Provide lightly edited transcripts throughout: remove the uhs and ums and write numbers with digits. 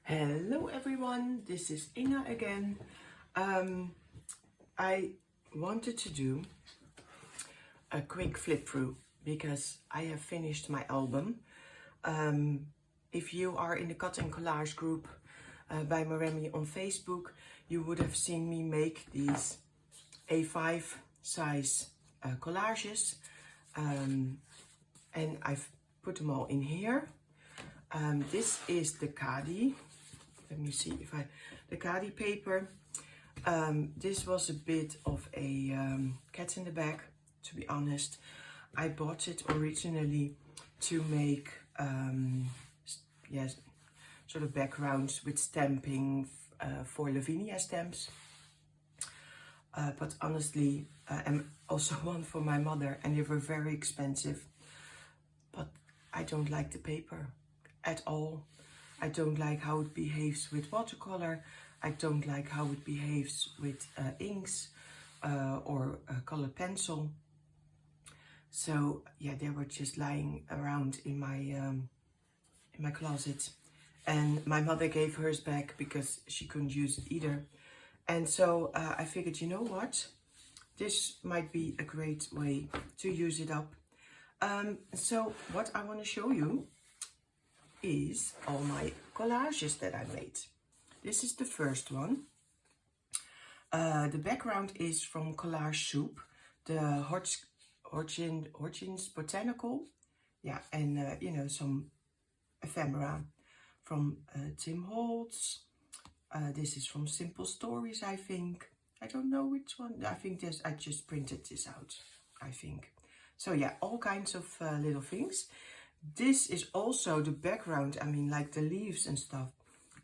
Hello everyone, this is Inga again. I wanted to do a quick flip through because I have finished my album. If you are in the Cut and Collage group by Maremi on Facebook, you would have seen me make these A5 size collages, and I've put them all in here. This is the Kadi. Let me see if the Kadi paper. This was a bit of a cat in the bag, to be honest. I bought it originally to make yes, sort of backgrounds with stamping for Lavinia stamps. But honestly, and also one for my mother, and they were very expensive. But I don't like the paper at all. I don't like how it behaves with watercolor. I don't like how it behaves with inks or colored pencil. So yeah, they were just lying around in my closet, and my mother gave hers back because she couldn't use it either. And so I figured, you know what, this might be a great way to use it up. So what I want to show you is all my collages that I made. This is the first one. The background is from Collage Soup, the Hodgins Botanical. Yeah, and you know, some ephemera from Tim Holtz. This is from Simple Stories, I think. I don't know which one. I think this, I just printed this out, I think. So yeah, all kinds of little things. This is also the background, I mean, like the leaves and stuff,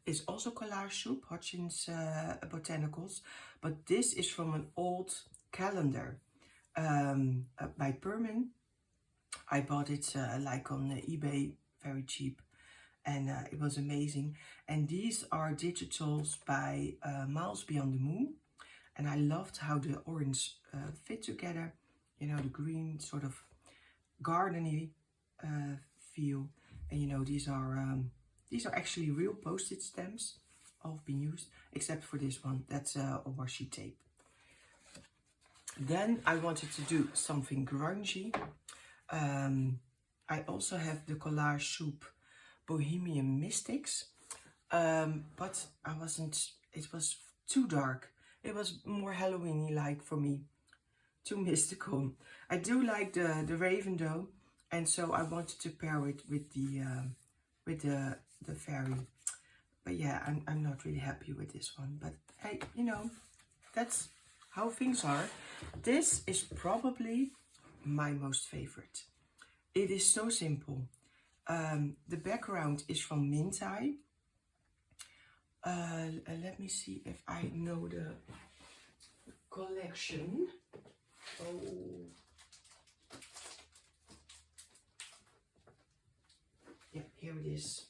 is also Collage Soup, Hodgins Botanicals. But this is from an old calendar by Permin. I bought it like on eBay, very cheap, and it was amazing. And these are digitals by Miles Beyond the Moon. And I loved how the orange fit together, you know, the green sort of gardeny feel. And you know, these are actually real postage stamps, all have been used except for this one. That's a washi tape. Then I wanted to do something grungy. I also have the Collage Soup Bohemian Mystics, but I wasn't, it was too dark. It was more Halloween-y like for me, too mystical. I do like the raven though, and so I wanted to pair it with the fairy. But yeah, I'm not really happy with this one. But hey, you know, that's how things are. This is probably my most favorite. It is so simple. The background is from Mintai. Let me see if I know the collection. Oh. Yeah, here it is.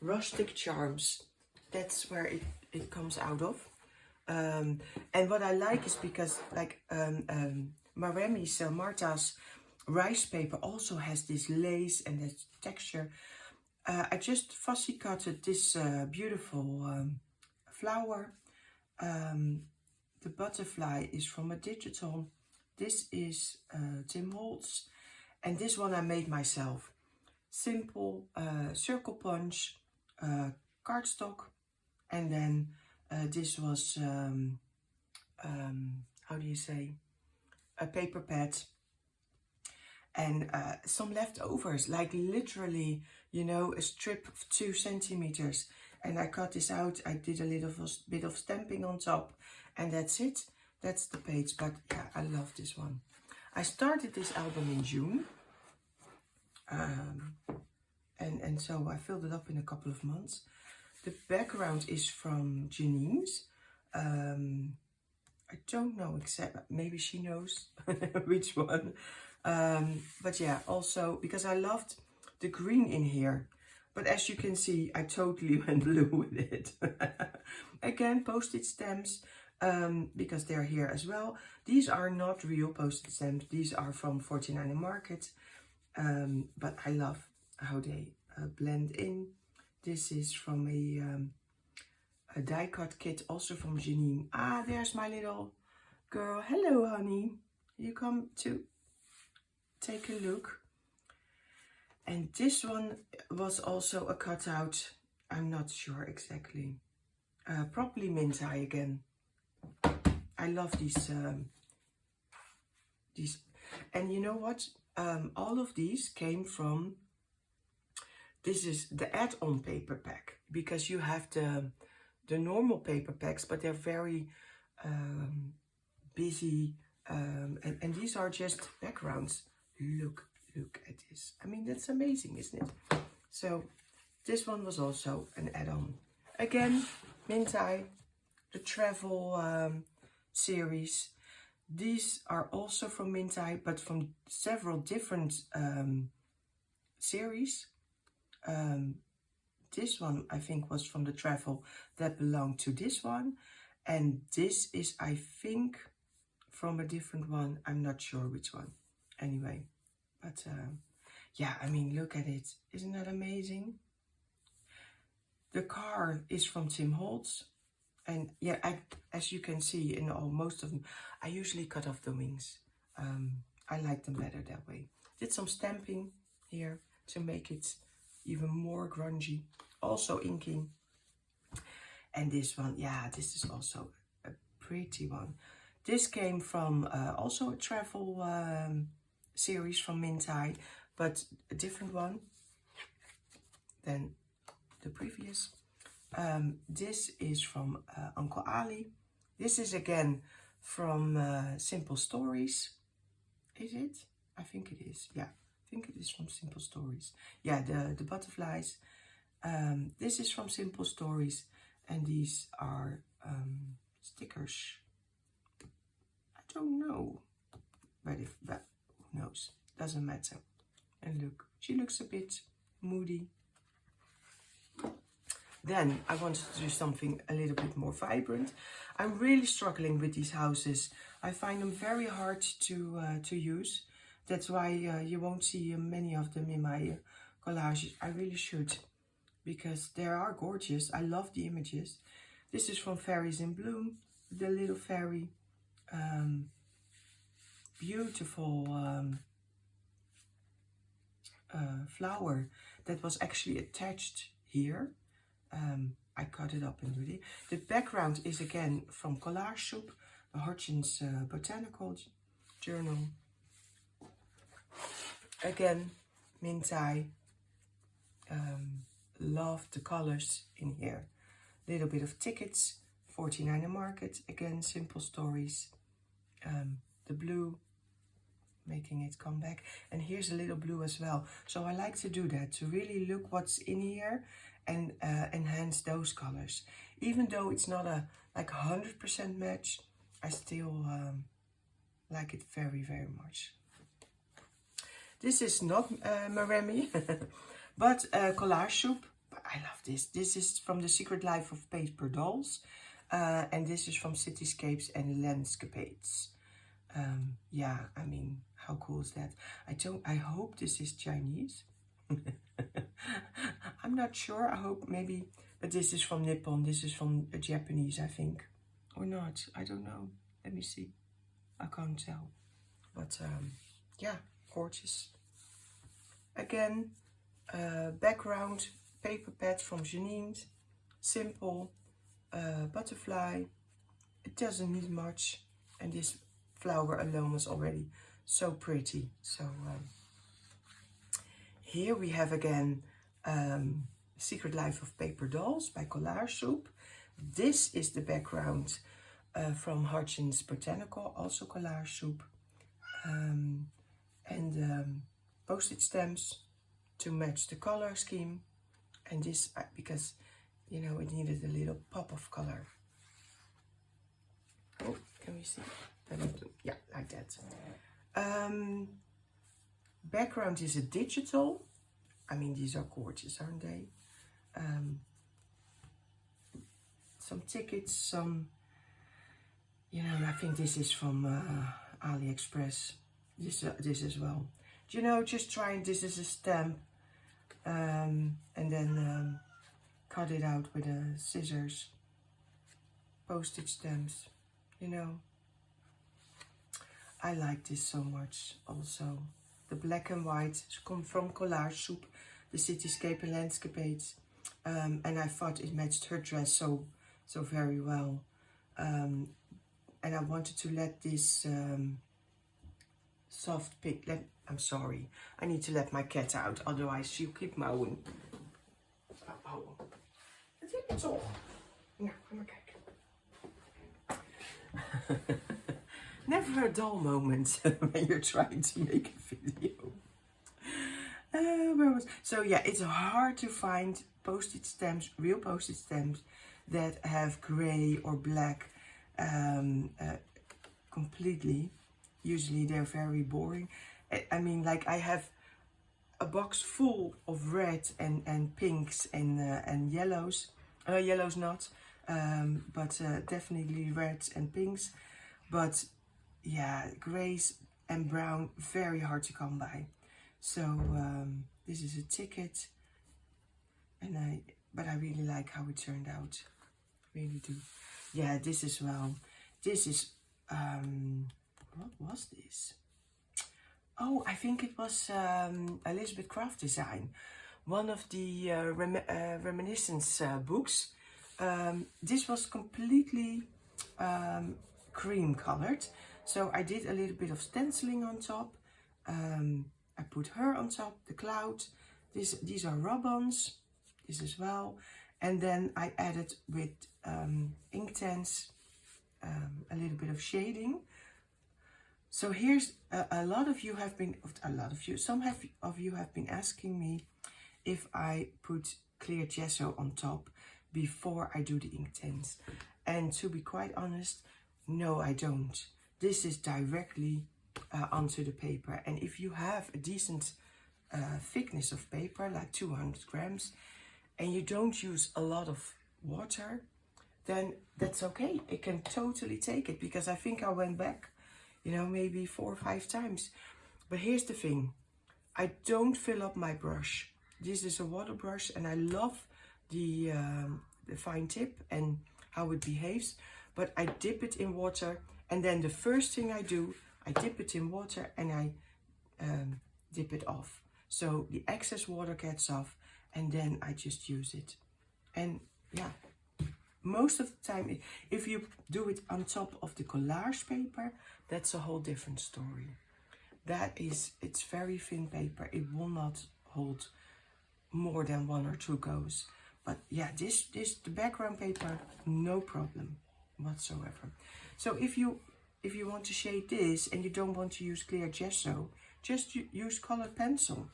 Rustic Charms. That's where it comes out of. And what I like is because like Maremi's, Martha's rice paper also has this lace and this texture. I just fussy cutted this beautiful flower. The butterfly is from a digital. This is Tim Holtz, and this one I made myself. Simple circle punch, cardstock, and then this was how do you say, a paper pad, and some leftovers, like literally, you know, a strip of 2 centimeters. And I cut this out. I did a little bit of stamping on top, and that's it. That's the page. But yeah, I love this one. I started this album in June, and so I filled it up in a couple of months. The background is from Janine's. I don't know exactly, maybe she knows which one. But yeah, also because I loved the green in here. But as you can see, I totally went blue with it. Again, postage stamps, because they're here as well. These are not real postage stamps. These are from 49 Market. But I love how they blend in. This is from a die cut kit, also from Janine. Ah, there's my little girl. Hello, honey. You come to take a look. And this one was also a cutout. I'm not sure exactly. Probably mint eye again. I love these. And you know what? All of these came from. This is the add-on paper pack, because you have the normal paper packs, but they're very busy. And these are just backgrounds. Look at this. I mean, that's amazing, isn't it? So this one was also an add-on. Again, mint eye, the travel series. These are also from mint eye, but from several different series. This one I think was from the travel that belonged to this one, and this is, I think, from a different one. I'm not sure which one. Anyway, but yeah, I mean, look at it. Isn't that amazing? The car is from Tim Holtz. And yeah, as you can see in most of them, I usually cut off the wings. I like them better that way. Did some stamping here to make it even more grungy. Also inking. And this one, yeah, this is also a pretty one. This came from also a travel series from Mint Eye, but a different one than the previous. This is from Uncle Ali. This is again from Simple Stories. Is it? I think it is. Yeah, I think it is from Simple Stories. Yeah, the butterflies. This is from Simple Stories, and these are stickers. I don't know, but who knows? Doesn't matter. And look, she looks a bit moody. Then I wanted to do something a little bit more vibrant. I'm really struggling with these houses. I find them very hard to use. That's why you won't see many of them in my collages. I really should, because they are gorgeous. I love the images. This is from Fairies in Bloom, the little fairy. Beautiful flower that was actually attached here. I cut it up into it. The background is again from Collage Soup, the Hodgins Botanical Journal. Again, mint eye. Love the colors in here. Little bit of tickets, 49 Market. Again, Simple Stories. The blue, making it come back. And here's a little blue as well. So I like to do that, to really look what's in here and enhance those colors. Even though it's not a like 100% match, I still like it very, very much. This is not Maremi, but Collage Soup. I love this. This is from The Secret Life of Paper Dolls. And this is from Cityscapes and Landscapades. Yeah, I mean, how cool is that? I hope this is Chinese. I'm not sure. I hope maybe, but this is from Nippon. This is from Japanese, I think, or not. I don't know. Let me see. I can't tell. But yeah, gorgeous. Again, background paper pad from Janine. Simple butterfly. It doesn't need much, and this flower alone was already so pretty. So here we have again Secret Life of Paper Dolls by Collage Soup. This is the background from Hodgins Botanical, also Collage Soup. And postage stamps to match the color scheme. And this, because, you know, it needed a little pop of color. Oh, can we see? Yeah, like that. Background is a digital. I mean, these are gorgeous, aren't they? Some tickets, some, you know, I think this is from AliExpress. This as well. You know, just trying, this is a stamp. And then cut it out with a scissors. Postage stamps, you know. I like this so much also. The black and white come from Collage Soup, the Cityscape and Landscape aids. And I thought it matched her dress so very well. And I wanted to let this soft pink, I'm sorry, I need to let my cat out, otherwise she'll keep mowing. Oh, het is niet zo. Nou, ga maar kijken. Never a dull moment when you're trying to make a video. So yeah, it's hard to find postage stamps, real postage stamps, that have gray or black completely. Usually they're very boring. I mean, like I have a box full of red and pinks and yellows. Yellows not, but definitely reds and pinks. But yeah, grays and brown, very hard to come by. So this is a ticket, and but I really like how it turned out. Really do. Yeah, this as well. This is what was this? Oh, I think it was Elizabeth Craft Design, one of the reminiscence books. This was completely cream colored, so I did a little bit of stenciling on top. I put her on top, the cloud. These are rub-ons, this as well, and then I added with Inktense a little bit of shading. So here's a lot of you have been, some of you have been asking me if I put clear gesso on top before I do the Inktense. And to be quite honest, no, I don't. This is directly onto the paper. And if you have a decent thickness of paper, like 200 grams, and you don't use a lot of water, then that's okay. It can totally take it, because I think I went back, you know, maybe 4 or 5 times. But here's the thing, I don't fill up my brush. This is a water brush, and I love the fine tip and how it behaves, but I dip it in water, and then the first thing I do, I dip it in water and I dip it off. So the excess water gets off, and then I just use it. And yeah, most of the time, if you do it on top of the collage paper, that's a whole different story. It's very thin paper. It will not hold more than 1 or 2 goes. But yeah, the background paper, no problem whatsoever. So if you want to shade this and you don't want to use clear gesso, just use colored pencil.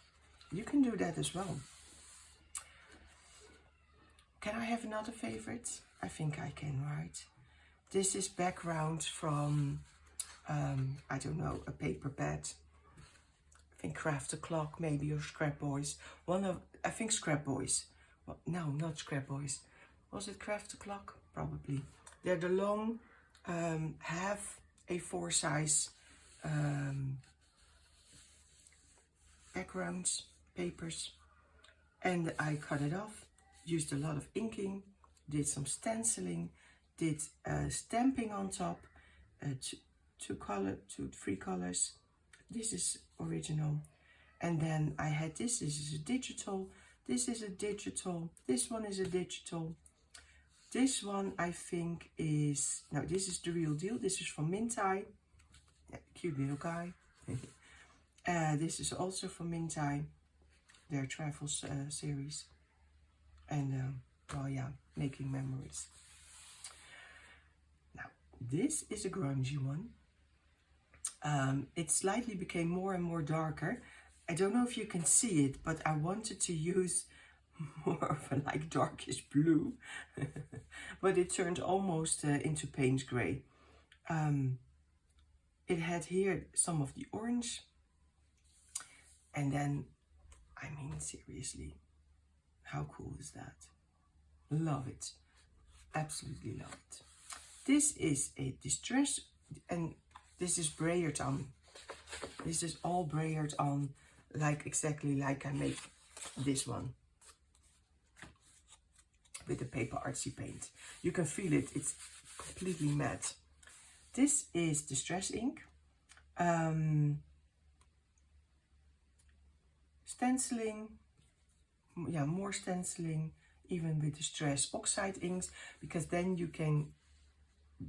You can do that as well. Can I have another favorite? I think I can, right? This is background from, I don't know, a paper pad. I think Craft the Clock maybe, or Scrap Boys. I think Scrap Boys. Well, no, not Scrap Boys. Was it Craft the Clock? Probably. They're the long, half A4 size backgrounds, papers. And I cut it off, used a lot of inking, did some stenciling, did stamping on top, 3 colors. This is original. And then I had this is a digital, this is a digital, this one is a digital. This one I think is, no, this is the real deal. This is from Mintai, yeah, cute little guy. This is also from Mintai, their travel series. And well, yeah, making memories. Now, this is a grungy one. It slightly became more and more darker. I don't know if you can see it, but I wanted to use more of a like darkish blue, but it turned almost into paint gray. It had here some of the orange, and then, I mean, seriously, how cool is that? Love it, absolutely love it. This is a distress, and this is brayered on. This is all brayered on, like exactly like I make this one. with the paper artsy paint. You can feel it, it's completely matte. This is Distress ink. Stenciling, yeah, more stenciling, even with Distress oxide inks, because then you can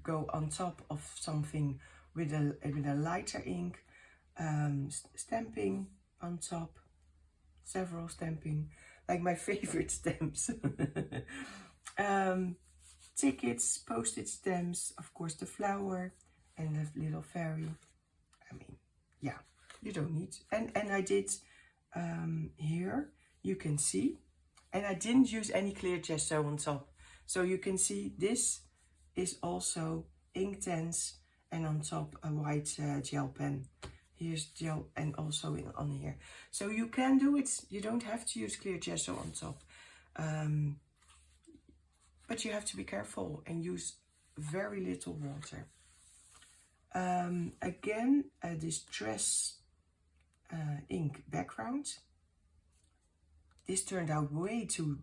go on top of something with a lighter ink. Stamping on top, several stamping, like my favorite stamps. Tickets, postage stamps, of course the flower and the little fairy. I mean, yeah, you don't need. And I did here, you can see, and I didn't use any clear gesso on top. So you can see this is also Inktense, and on top a white gel pen. Here's gel, and also on here. So you can do it, you don't have to use clear gesso on top. But you have to be careful and use very little water. Again, a Distress ink background. This turned out way too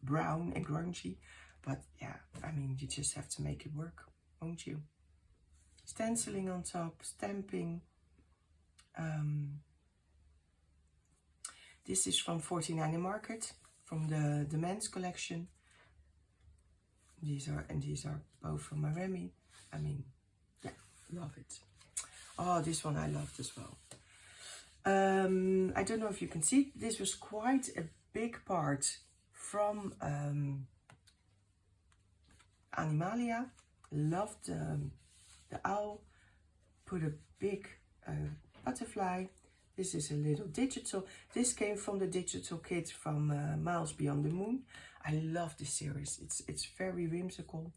brown and grungy, but yeah, I mean, you just have to make it work, won't you? Stenciling on top, stamping. This is from 49 Market, from the men's collection. These are both from my Remy. I mean, yeah, love it. Oh, this one I loved as well. I don't know if you can see, this was quite a big part from Animalia. Loved the owl. Put a big butterfly. This is a little digital. This came from the digital kit from Miles Beyond the Moon. I love this series. It's very whimsical.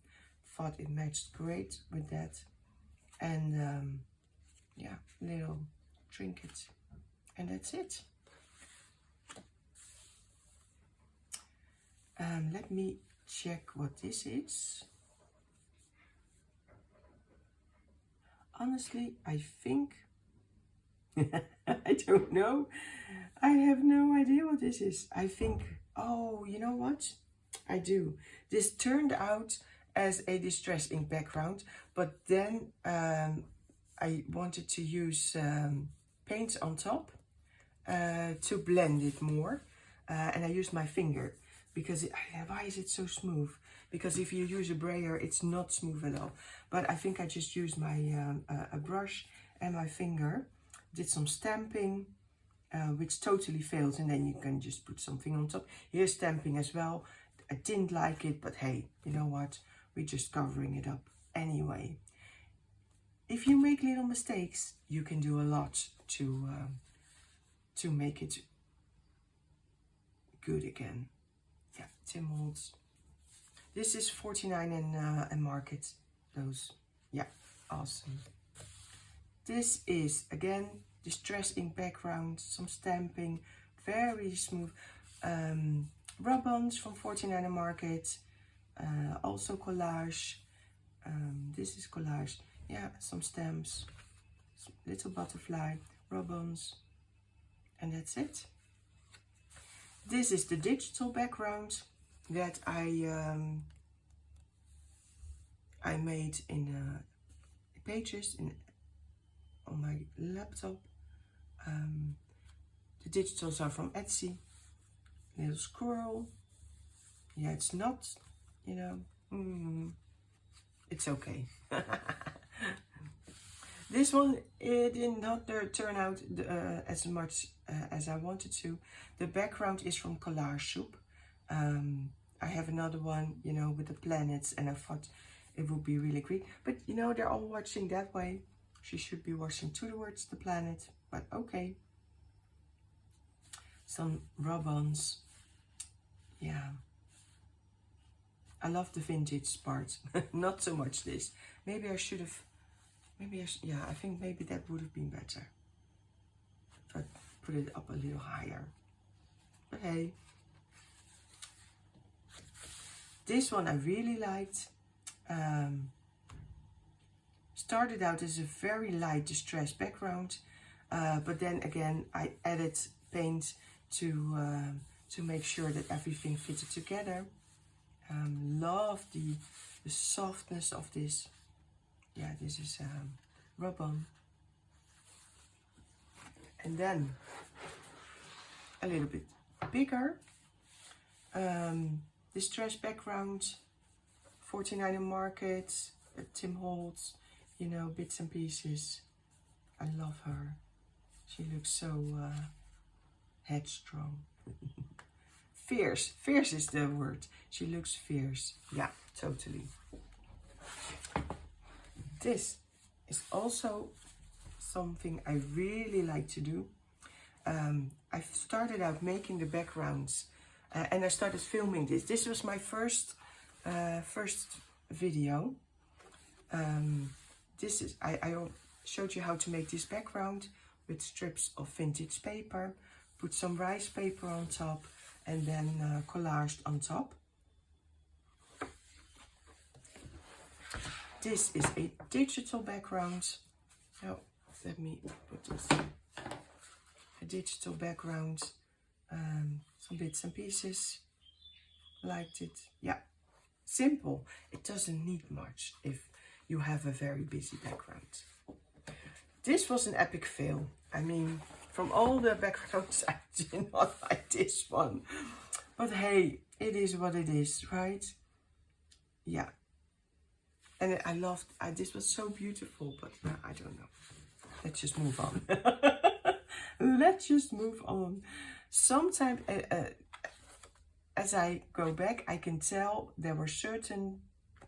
Thought it matched great with that. And yeah, little trinket. And that's it. Let me check what this is. Honestly, I think I don't know. I have no idea what this is. I think, oh, you know what? I do. This turned out as a Distress ink background, but then I wanted to use paint on top to blend it more. And I used my finger because why is it so smooth? Because if you use a brayer, it's not smooth at all. But I think I just used my a brush and my finger. Did some stamping, which totally failed, and then you can just put something on top. Here's stamping as well. I didn't like it, but hey, you know what? We're just covering it up anyway. If you make little mistakes, you can do a lot to make it good again. Yeah, Tim Holtz. This is 49 in Market. Those, yeah, awesome. This is, again, Distress ink background, some stamping, very smooth. Rub-ons from 49 Market, also collage. This is collage, yeah, some stamps, some little butterfly, rub-ons, and that's it. This is the digital background that I made in Pages on my laptop. The digitals are from Etsy. Little squirrel. Yeah, it's not, you know, it's okay. This one, it did not turn out as much as I wanted to. The background is from Collage Soup. I have another one, you know, with the planets, and I thought it would be really great. But, you know, they're all watching that way. She should be watching towards the planet, but okay. Some rub-ons. Yeah. I love the vintage part. Not so much this. Maybe I should have, yeah, I think maybe that would have been better. If I put it up a little higher. But hey. This one I really liked. Started out as a very light Distress background, but then again I added paint to make sure that everything fitted together. Love the softness of this. Yeah, this is rub-on. And then a little bit bigger. Distress background, 49 in Market, Tim Holtz, you know, bits and pieces. I love her. She looks so headstrong. Fierce. Fierce is the word. She looks fierce. Yeah, totally. This is also something I really like to do. I started out making the backgrounds and I started filming this. This was my first video. This is I showed you how to make this background with strips of vintage paper, put some rice paper on top, and then collaged on top. This is a digital background. Oh, let me put this in. A digital background, some bits and pieces. Liked it. Yeah, simple. It doesn't need much if you have a very busy background. This was an epic fail. I mean, from all the backgrounds, I did not like this one. But hey, it is what it is, right? Yeah. And I loved, this was so beautiful, but I don't know. Let's just move on. Let's just move on. Sometimes, as I go back, I can tell there were certain,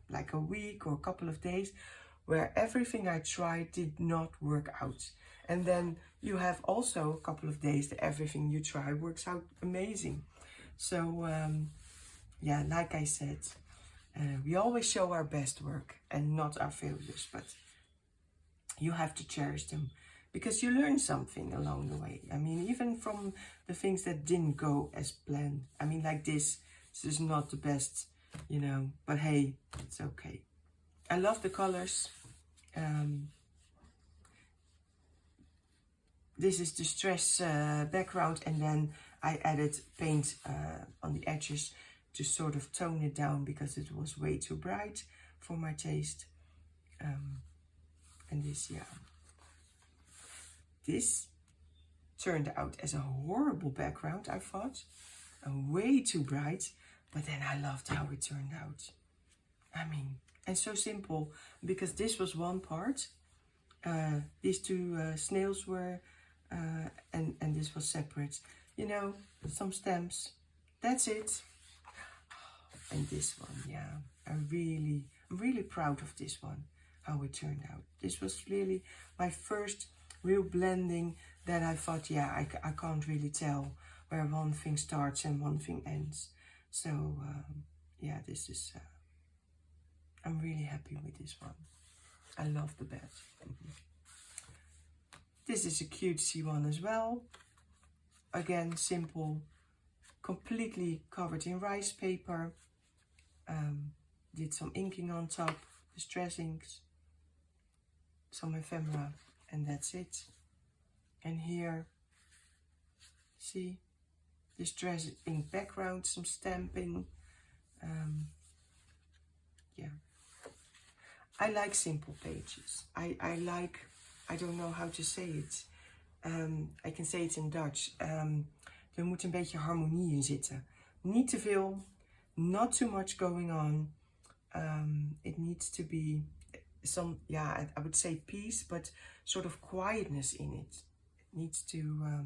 like a week or a couple of days, where everything I tried did not work out. And then you have also a couple of days that everything you try works out amazing. So, yeah, like I said, we always show our best work and not our failures, but you have to cherish them because you learn something along the way. I mean, even from the things that didn't go as planned. I mean, like this is not the best, you know, but hey, it's okay. I love the colors. This is the stress background, and then I added paint on the edges to sort of tone it down because it was way too bright for my taste. And this, yeah. This turned out as a horrible background, I thought. Way too bright, but then I loved how it turned out. I mean, and so simple, because this was one part. These two snails were, and this was separate. You know, some stamps. That's it. And this one, yeah, I'm really proud of this one, how it turned out. This was really my first real blending that I thought, yeah, I can't really tell where one thing starts and one thing ends. So, yeah, this is, I'm really happy with this one. I love the bed. This is a cutesy one as well. Again, simple, completely covered in rice paper. Did some inking on top, distress inks, some ephemera, and that's it. And here, see, distress ink background, some stamping. Yeah, I like simple pages. I like, I don't know how to say it. I can say it in Dutch. Er moet een beetje harmonie in zitten. Niet te veel. Not too much going on. It needs to be some, yeah, I would say peace, but sort of quietness in it. It needs to,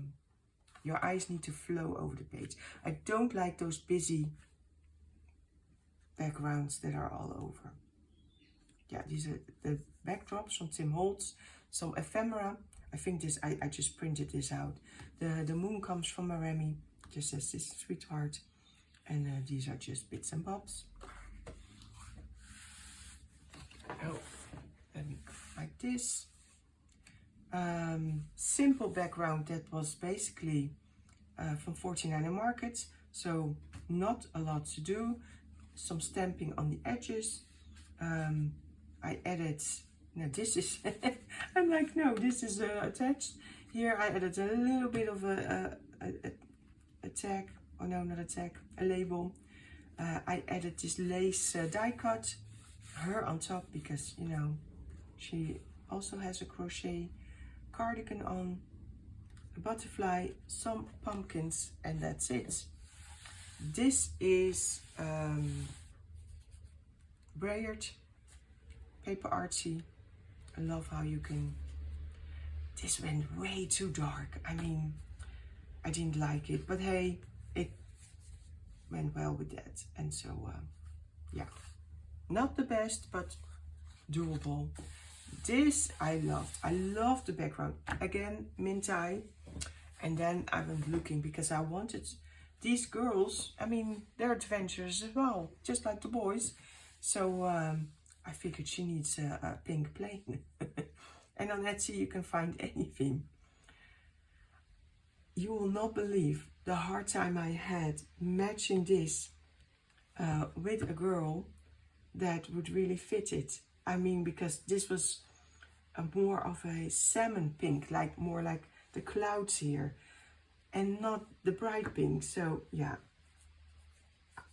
your eyes need to flow over the page. I don't like those busy backgrounds that are all over. Yeah, these are the backdrops from Tim Holtz, some ephemera. I think this, I just printed this out. The moon comes from Maremi, just says this sweetheart. And these are just bits and bobs. Oh, and like this. Simple background that was basically from 49 in Market. So not a lot to do. Some stamping on the edges. I added, now this is, I'm like, no, this is attached. Here I added a little bit of a tag. Oh no, not a tag, a label. I added this lace die cut, her on top, because, you know, she also has a crochet cardigan on, a butterfly, some pumpkins, and that's it. This is Braillard Paper Artsy. I love how you can, this went way too dark. I mean, I didn't like it, but hey, it went well with that. And so, yeah, not the best, but doable. This I loved. I loved the background. Again, mint eye. And then I went looking because I wanted these girls, I mean, they're adventurous as well, just like the boys. So I figured she needs a pink plane. And on Etsy you can find anything. You will not believe the hard time I had matching this with a girl that would really fit it. I mean, because this was more of a salmon pink, like more like the clouds here, and not the bright pink. So yeah,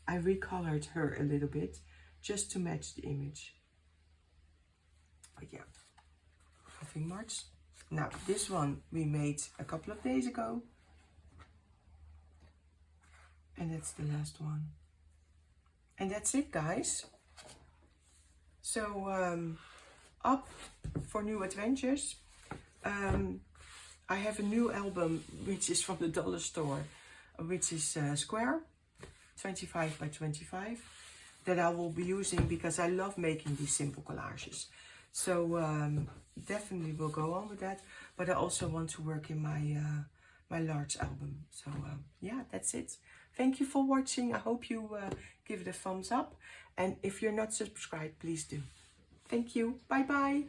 I recolored her a little bit just to match the image. But yeah, nothing much. Now this one we made a couple of days ago, and that's the last one. And that's it, guys. So up for new adventures. I have a new album which is from the dollar store, which is square, 25 by 25, that I will be using because I love making these simple collages. So definitely will go on with that, but I also want to work in my my large album. So yeah, that's it. Thank you for watching. I hope you give it a thumbs up, and if you're not subscribed, please do. Thank you. Bye bye.